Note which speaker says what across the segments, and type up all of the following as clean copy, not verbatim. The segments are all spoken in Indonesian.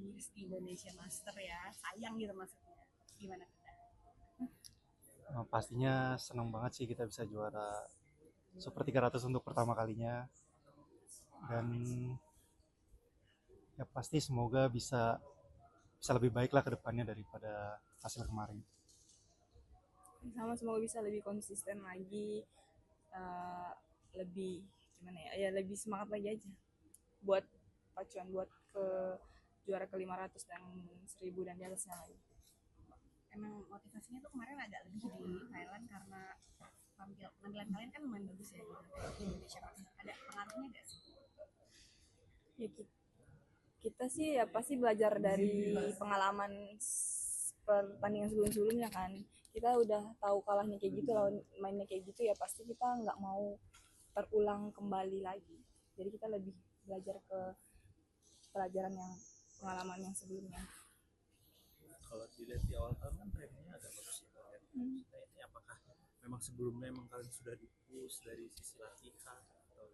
Speaker 1: finish di Indonesia Master ya, sayang gitu maksudnya. Gimana kita?
Speaker 2: Pastinya senang banget sih kita bisa juara Super 300 untuk pertama kalinya, dan ya pasti semoga bisa lebih baik lah ke depannya daripada hasil kemarin.
Speaker 3: Sama, semoga bisa lebih konsisten lagi, eh, lebih gimana ya, lebih semangat lagi aja buat pacuan buat ke juara ke 500 dan 1000 dan di atasnya lagi.
Speaker 1: Emang motivasinya tuh kemarin agak lebih di Thailand karena penampilan kalian kan lumayan bagus ya di Indonesia Master. Ada pengaruhnya nggak sih?
Speaker 3: Ya, kita sih ya pasti belajar dari pengalaman pertandingan sebelum-sebelumnya kan. Kita udah tahu kalahnya kayak gitu, lawan mainnya kayak gitu, ya pasti kita nggak mau terulang kembali lagi. Jadi kita lebih belajar ke pelajaran yang pengalaman yang sebelumnya.
Speaker 4: Kalau dilihat di awal tahun kan trennya agak bagus ya kalian. Nah, ini apakah memang sebelumnya emang kalian sudah di-push dari sisi latihan atau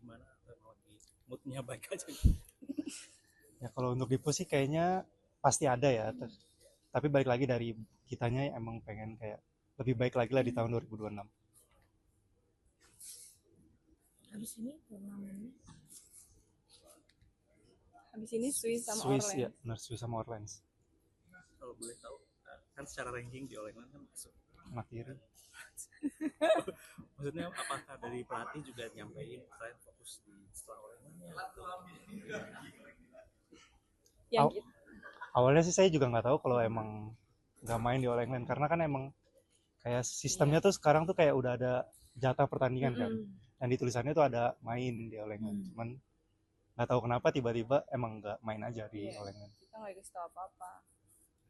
Speaker 4: gimana, atau emang lagi moodnya baik aja?
Speaker 2: Ya kalau untuk di-push sih kayaknya pasti ada ya, tapi balik lagi dari kitanya emang pengen kayak lebih baik lagi lah di tahun 2026.
Speaker 1: Habis ini turnamennya
Speaker 3: Habis ini Swiss sama
Speaker 2: Swiss
Speaker 3: Orleans.
Speaker 2: ya, benar, Swiss sama Orleans.
Speaker 4: Kalau boleh tahu, kan secara ranking di All England kan masuk.
Speaker 2: Materi.
Speaker 4: Maksudnya apakah dari pelatih juga nyampein kalian fokus di setelah All England atau
Speaker 3: Yang
Speaker 2: Aw- Awalnya sih saya juga nggak tahu kalau emang nggak main di All England, karena kan emang kayak sistemnya tuh sekarang tuh kayak udah ada jatah pertandingan kan, dan di tulisannya tuh ada main di All England. Cuman nggak tahu kenapa tiba-tiba emang nggak main aja di All England.
Speaker 3: kita nggak dikasih tahu apa-apa,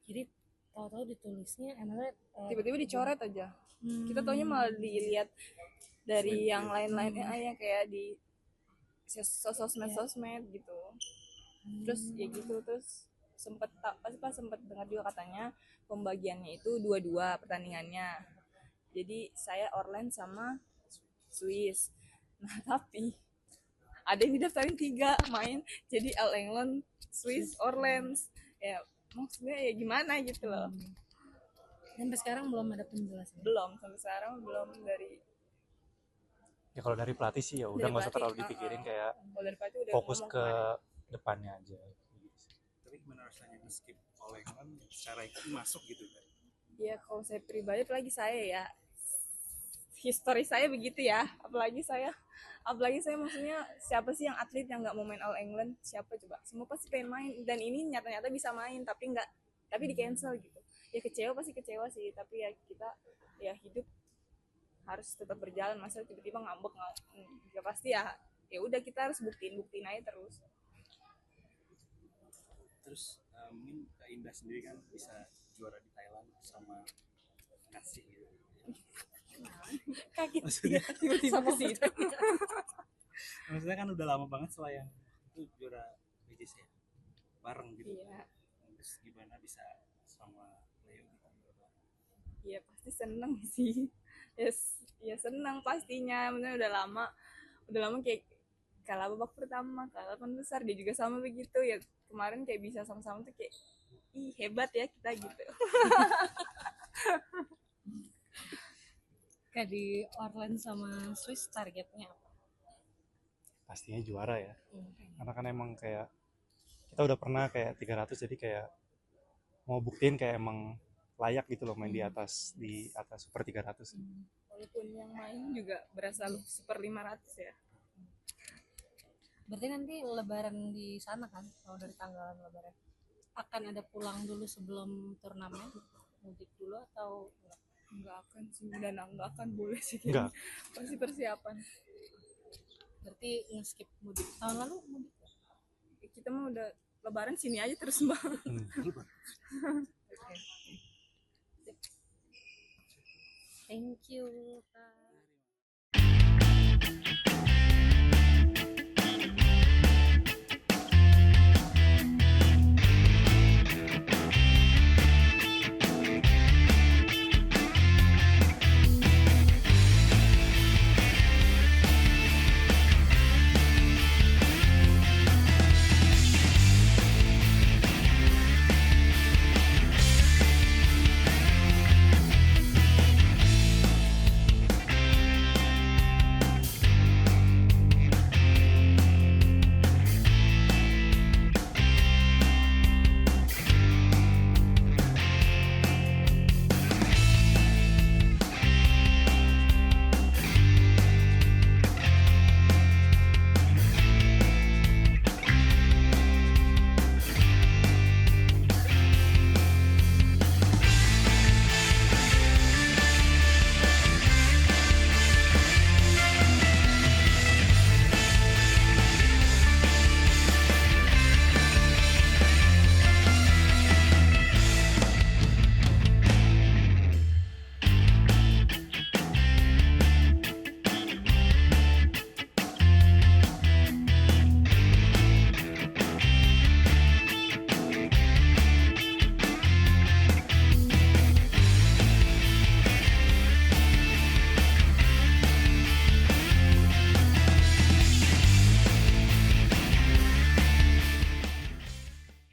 Speaker 1: jadi tahu-tahu ditulisnya emangnya
Speaker 3: tiba-tiba dicoret aja. Kita taunya malah dilihat dari yang lain-lainnya yang kayak di sosmed gitu. Terus ya gitu, terus pas sempet dengar juga katanya pembagiannya itu 2-2 pertandingannya. Jadi saya Orleans sama Swiss. Nah, tapi ada yang didaftarin 3 main, jadi All England, Swiss, Orleans. Ya maksudnya ya gimana gitu loh.
Speaker 1: sampai sekarang belum ada penjelasan.
Speaker 3: Belum, sampai sekarang belum dari
Speaker 2: Ya kalau dari pelatih sih ya udah
Speaker 3: Dari
Speaker 2: nggak usah
Speaker 3: pelatih,
Speaker 2: terlalu dipikirin, kayak
Speaker 3: kalau dari pelatih udah
Speaker 2: fokus
Speaker 3: ngomong
Speaker 2: ke
Speaker 3: kemarin.
Speaker 2: depannya aja.
Speaker 4: tapi gimana rasanya di skip All England secara itu masuk gitu kan?
Speaker 3: Ya kalau saya pribadi, apalagi saya ya, histori saya begitu ya, apalagi saya maksudnya siapa sih yang atlet yang nggak mau main All England? Siapa coba? Semua pasti pengen main, dan ini nyata-nyata bisa main tapi di cancel gitu. Ya kecewa, pasti kecewa sih, tapi ya kita ya hidup harus tetap berjalan. Masa tiba-tiba ngambek ya pasti ya udah, kita harus buktiin aja terus.
Speaker 4: Terus mungkin Kak Indah sendiri kan bisa juara di Thailand sama kasih gitu.
Speaker 3: Kaget
Speaker 4: Maksudnya
Speaker 3: tiba-tiba ke situ.
Speaker 4: maksudnya kan udah lama banget setelah yang itu juara BJC ya, bareng gitu.
Speaker 3: Iya.
Speaker 4: Terus gimana bisa sama Leo gitu?
Speaker 3: Iya pasti seneng sih. Ya seneng pastinya. Maksudnya udah lama kayak kalah babak pertama, kalah 8 besar, dia juga sama begitu ya. Kemarin kayak bisa sama-sama tuh kayak ih hebat ya kita gitu.
Speaker 1: Kayak di Orleans sama Swiss targetnya apa?
Speaker 2: Pastinya juara ya, karena kan emang kayak kita udah pernah kayak 300, jadi kayak mau buktiin kayak emang layak gitu loh main di atas Super 300.
Speaker 3: Walaupun yang main juga berasa Super 500 ya.
Speaker 1: Berarti nanti lebaran di sana kan, kalau dari tanggalan lebaran akan ada pulang dulu sebelum turnamen, mudik dulu atau
Speaker 3: Enggak akan sih, dan enggak akan boleh sih
Speaker 2: Enggak.
Speaker 3: kayaknya. Pasti persiapan.
Speaker 1: berarti nge-skip mudik? Tahun lalu mudik?
Speaker 3: Kita mah udah lebaran sini aja terus Mbak.
Speaker 1: Oke. Thank you Kak.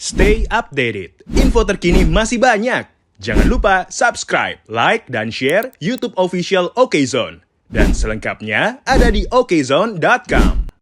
Speaker 5: Stay updated. Info terkini masih banyak. Jangan lupa subscribe, like, dan share YouTube official OKZone. Dan selengkapnya ada di okezone.com.